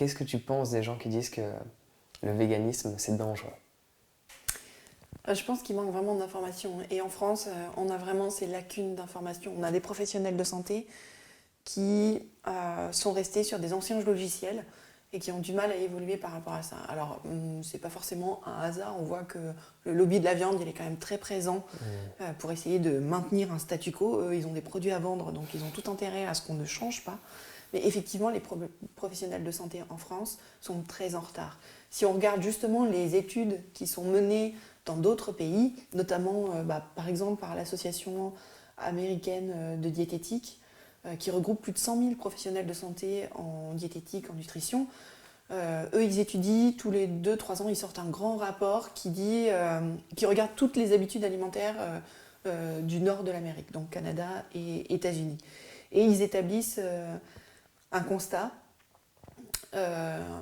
qu'est-ce que tu penses des gens qui disent que le véganisme, c'est dangereux? Je pense qu'il manque vraiment d'informations. Et en France, on a vraiment ces lacunes d'informations. On a des professionnels de santé qui sont restés sur des anciens logiciels et qui ont du mal à évoluer par rapport à ça. Alors, c'est pas forcément un hasard. On voit que le lobby de la viande, il est quand même très présent pour essayer de maintenir un statu quo. Eux, ils ont des produits à vendre, donc ils ont tout intérêt à ce qu'on ne change pas. Mais effectivement, les professionnels de santé en France sont très en retard. Si on regarde justement les études qui sont menées dans d'autres pays, notamment par exemple par l'association américaine de diététique, qui regroupe plus de 100 000 professionnels de santé en diététique, en nutrition. Eux, ils étudient tous les 2-3 ans, ils sortent un grand rapport qui regarde toutes les habitudes alimentaires du nord de l'Amérique, donc Canada et États-Unis. Et ils établissent un constat.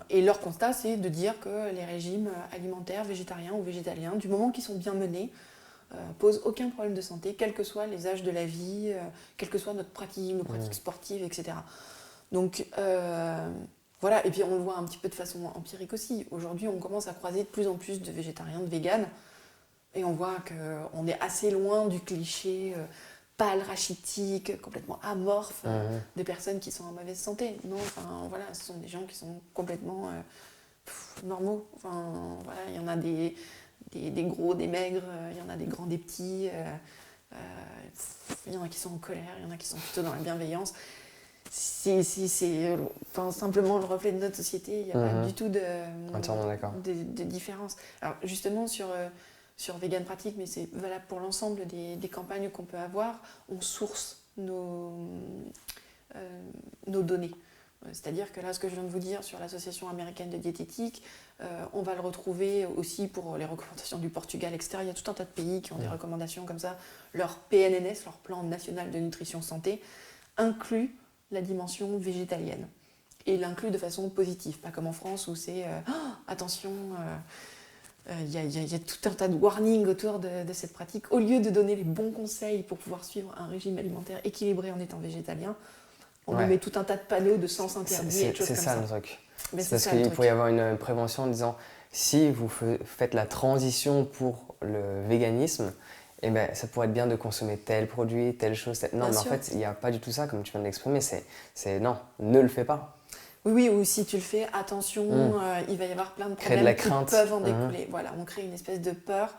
Et leur constat, c'est de dire que les régimes alimentaires, végétariens ou végétaliens, du moment qu'ils sont bien menés, posent aucun problème de santé, quels que soient les âges de la vie, quelles que soient nos pratiques sportives, etc. Donc voilà, et puis on le voit un petit peu de façon empirique aussi. Aujourd'hui, on commence à croiser de plus en plus de végétariens, de véganes, et on voit qu'on est assez loin du cliché pâle, rachitique, complètement amorphe des personnes qui sont en mauvaise santé. Non, enfin voilà, ce sont des gens qui sont complètement normaux. Enfin voilà, il y en a des gros, des maigres, il y en a des grands, des petits, il y en a qui sont en colère, il y en a qui sont plutôt dans la bienveillance. C'est simplement le reflet de notre société, il n'y a pas du tout de différence. Alors justement sur Vegan Pratique, mais c'est valable pour l'ensemble des campagnes qu'on peut avoir, on source nos données. C'est-à-dire que là, ce que je viens de vous dire sur l'Association américaine de diététique, on va le retrouver aussi pour les recommandations du Portugal, etc. Il y a tout un tas de pays qui ont des recommandations comme ça. Leur PNNS, leur plan national de nutrition santé, inclut la dimension végétalienne. Et il l'inclut de façon positive, pas comme en France où c'est attention, il y a tout un tas de warnings autour de cette pratique. Au lieu de donner les bons conseils pour pouvoir suivre un régime alimentaire équilibré en étant végétalien, on nous met tout un tas de panneaux de sens interdits et de choses comme ça. C'est ça le truc. Mais c'est parce qu'il faut y avoir une prévention en disant si vous faites la transition pour le véganisme, eh ben, ça pourrait être bien de consommer tel produit, telle chose. Non, mais en fait, il n'y a pas du tout ça, comme tu viens de l'exprimer. Non, ne le fais pas. Oui, ou si tu le fais, attention, il va y avoir plein de problèmes la qui crainte. peuvent en découler. Voilà, on crée une espèce de peur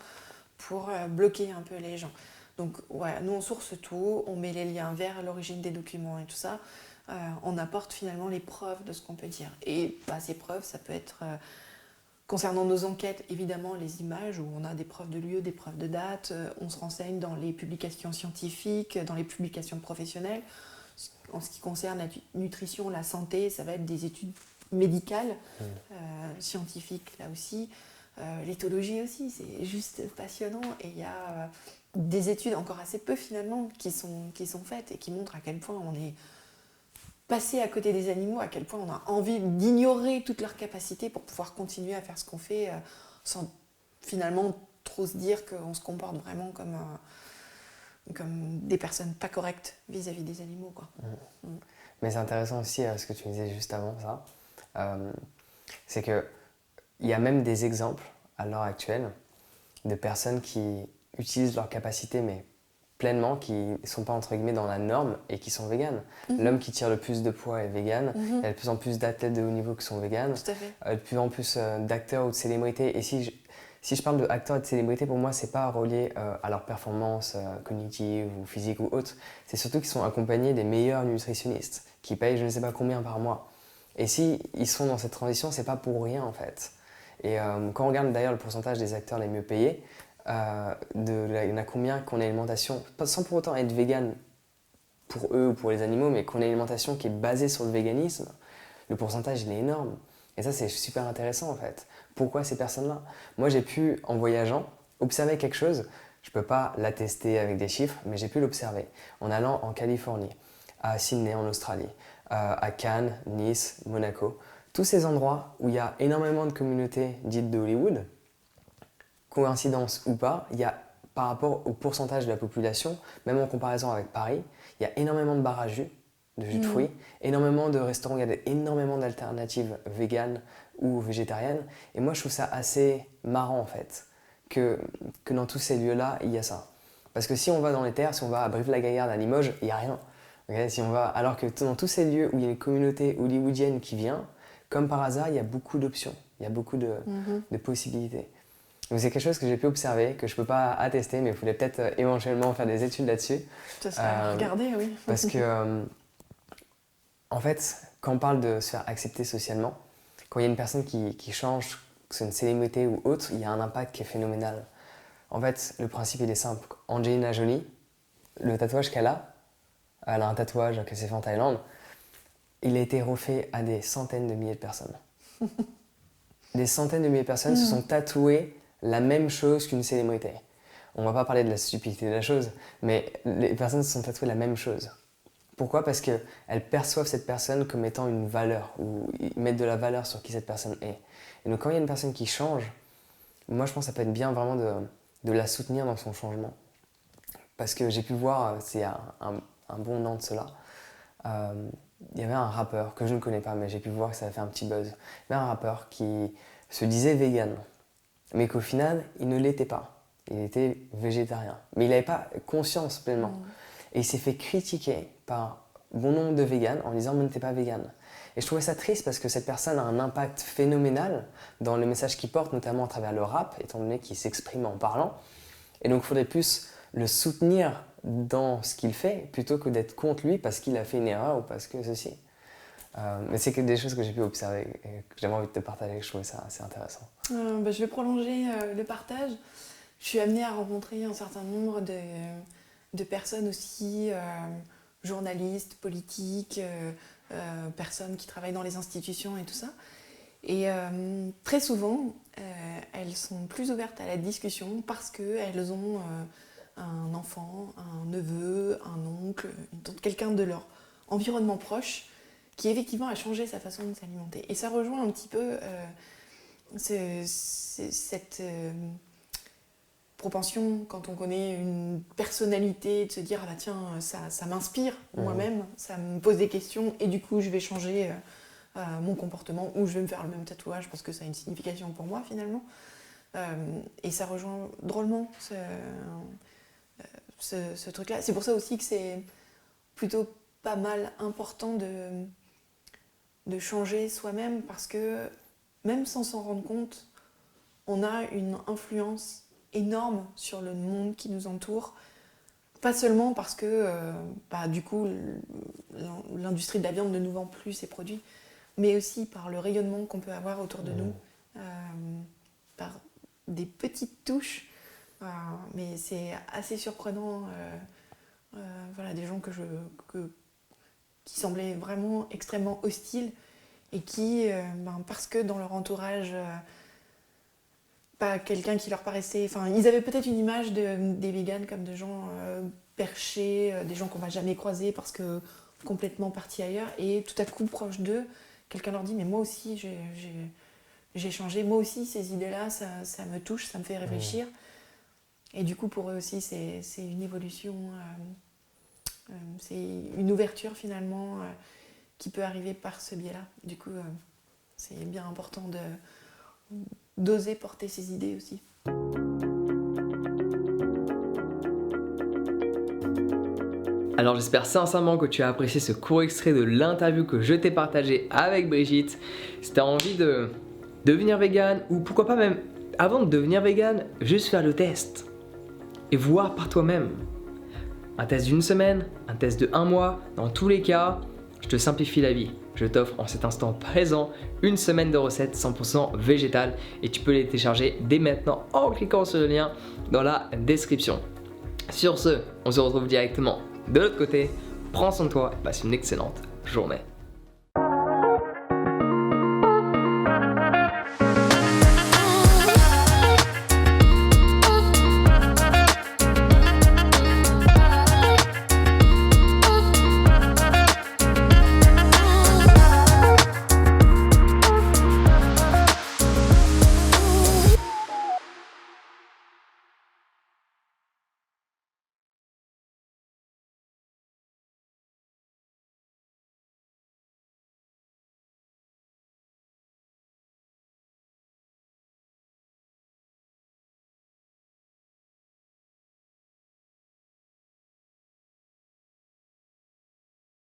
pour bloquer un peu les gens. Donc voilà, nous on source tout, on met les liens vers l'origine des documents et tout ça. On apporte finalement les preuves de ce qu'on peut dire. Et ces preuves, ça peut être concernant nos enquêtes, évidemment les images où on a des preuves de lieu, des preuves de date. On se renseigne dans les publications scientifiques, dans les publications professionnelles. En ce qui concerne la nutrition, la santé, ça va être des études médicales, scientifiques là aussi. L'éthologie aussi, c'est juste passionnant. Et il y a des études encore assez peu finalement qui sont faites et qui montrent à quel point on est passé à côté des animaux, à quel point on a envie d'ignorer toutes leurs capacités pour pouvoir continuer à faire ce qu'on fait sans finalement trop se dire qu'on se comporte vraiment comme des personnes pas correctes vis-à-vis des animaux, quoi. Mais c'est intéressant aussi ce que tu me disais juste avant ça. C'est qu'il y a même des exemples à l'heure actuelle de personnes qui utilisent leurs capacités mais pleinement, qui ne sont pas entre guillemets dans la norme et qui sont véganes. L'homme qui tire le plus de poids est végane. Il y a de plus en plus d'athlètes de haut niveau qui sont véganes. Tout à fait. De plus en plus d'acteurs ou de célébrités. Et si je parle d'acteurs et de célébrités, pour moi, c'est pas relié à leur performance cognitive ou physique ou autre. C'est surtout qu'ils sont accompagnés des meilleurs nutritionnistes qui payent je ne sais pas combien par mois. Et si ils sont dans cette transition, c'est pas pour rien en fait. Et quand on regarde d'ailleurs le pourcentage des acteurs les mieux payés, il y en a combien qu'on a une alimentation, sans pour autant être vegan pour eux ou pour les animaux, mais qu'on a une alimentation qui est basée sur le véganisme, le pourcentage il est énorme. Et ça c'est super intéressant en fait. Pourquoi ces personnes-là? Moi j'ai pu, en voyageant, observer quelque chose, je ne peux pas l'attester avec des chiffres, mais j'ai pu l'observer en allant en Californie, à Sydney en Australie, à Cannes, Nice, Monaco, tous ces endroits où il y a énormément de communautés dites de Hollywood. Coïncidence ou pas, il y a par rapport au pourcentage de la population, même en comparaison avec Paris, il y a énormément de bars à jus, de jus de fruits, énormément de restaurants, il y a énormément d'alternatives véganes ou végétariennes. Et moi, je trouve ça assez marrant en fait, que dans tous ces lieux-là, il y a ça. Parce que si on va dans les terres, si on va à Brive-la-Gaillarde, à Limoges, il n'y a rien. Okay, si on va, alors que dans tous ces lieux où il y a une communauté hollywoodienne qui vient, comme par hasard, il y a beaucoup d'options, il y a beaucoup de possibilités. Donc c'est quelque chose que j'ai pu observer, que je ne peux pas attester, mais il faudrait peut-être éventuellement faire des études là-dessus. Ça serait regarder, oui. Parce que, en fait, quand on parle de se faire accepter socialement, quand il y a une personne qui change, que c'est une célébrité ou autre, il y a un impact qui est phénoménal. En fait, le principe, il est simple. Angelina Jolie, le tatouage qu'elle a, elle a un tatouage que s'est fait en Thaïlande, il a été refait à des centaines de milliers de personnes. Des centaines de milliers de personnes se sont tatouées la même chose qu'une célébrité. On va pas parler de la stupidité de la chose, mais les personnes se sont tatouées la même chose. Pourquoi ? Parce qu'elles perçoivent cette personne comme étant une valeur, ou ils mettent de la valeur sur qui cette personne est. Et donc quand il y a une personne qui change, moi je pense que ça peut être bien vraiment de la soutenir dans son changement. Parce que j'ai pu voir, c'est un bon an de cela, il y avait un rappeur que je ne connais pas, mais j'ai pu voir que ça a fait un petit buzz. Il y avait un rappeur qui se disait vegan, mais qu'au final, il ne l'était pas. Il était végétarien. Mais il n'avait pas conscience pleinement. Et il s'est fait critiquer par bon nombre de véganes en disant « mais t'es pas vegan ». Et je trouvais ça triste parce que cette personne a un impact phénoménal dans le message qu'il porte, notamment à travers le rap, étant donné qu'il s'exprime en parlant. Et donc il faudrait plus le soutenir dans ce qu'il fait, plutôt que d'être contre lui parce qu'il a fait une erreur ou parce que ceci. Mais c'est que des choses que j'ai pu observer et que j'avais envie de te partager, je trouvais ça assez intéressant. Je vais prolonger le partage. Je suis amenée à rencontrer un certain nombre de personnes aussi, journalistes, politiques, personnes qui travaillent dans les institutions et tout ça. Et très souvent, elles sont plus ouvertes à la discussion parce qu'elles ont un enfant, un neveu, un oncle, une tante, quelqu'un de leur environnement proche qui effectivement a changé sa façon de s'alimenter. Et ça rejoint un petit peu cette propension, quand on connaît une personnalité, de se dire « ah bah tiens, ça m'inspire moi-même, ça me pose des questions et du coup je vais changer mon comportement ou je vais me faire le même tatouage parce que ça a une signification pour moi finalement ». Et ça rejoint drôlement ce truc-là. C'est pour ça aussi que c'est plutôt pas mal important de changer soi-même parce que même sans s'en rendre compte, on a une influence énorme sur le monde qui nous entoure. Pas seulement parce que du coup l'industrie de la viande ne nous vend plus ses produits, mais aussi par le rayonnement qu'on peut avoir autour de nous, par des petites touches. Mais c'est assez surprenant. Voilà, des gens qui semblaient vraiment extrêmement hostiles et qui, parce que dans leur entourage, pas quelqu'un qui leur paraissait... Enfin, ils avaient peut-être une image des véganes comme de gens perchés, des gens qu'on va jamais croiser parce que complètement partis ailleurs. Et tout à coup, proche d'eux, quelqu'un leur dit « mais moi aussi, j'ai changé. Moi aussi, ces idées-là, ça me touche, ça me fait réfléchir. » Et du coup, pour eux aussi, c'est une évolution, c'est une ouverture finalement qui peut arriver par ce biais-là. Du coup, c'est bien important d'oser porter ses idées aussi. Alors j'espère sincèrement que tu as apprécié ce court extrait de l'interview que je t'ai partagé avec Brigitte. Si tu as envie de devenir vegan ou pourquoi pas même avant de devenir vegan, juste faire le test et voir par toi-même. Un test d'une semaine, un test de 1 mois, dans tous les cas, je te simplifie la vie. Je t'offre en cet instant présent une semaine de recettes 100% végétales et tu peux les télécharger dès maintenant en cliquant sur le lien dans la description. Sur ce, on se retrouve directement de l'autre côté. Prends soin de toi et passe une excellente journée.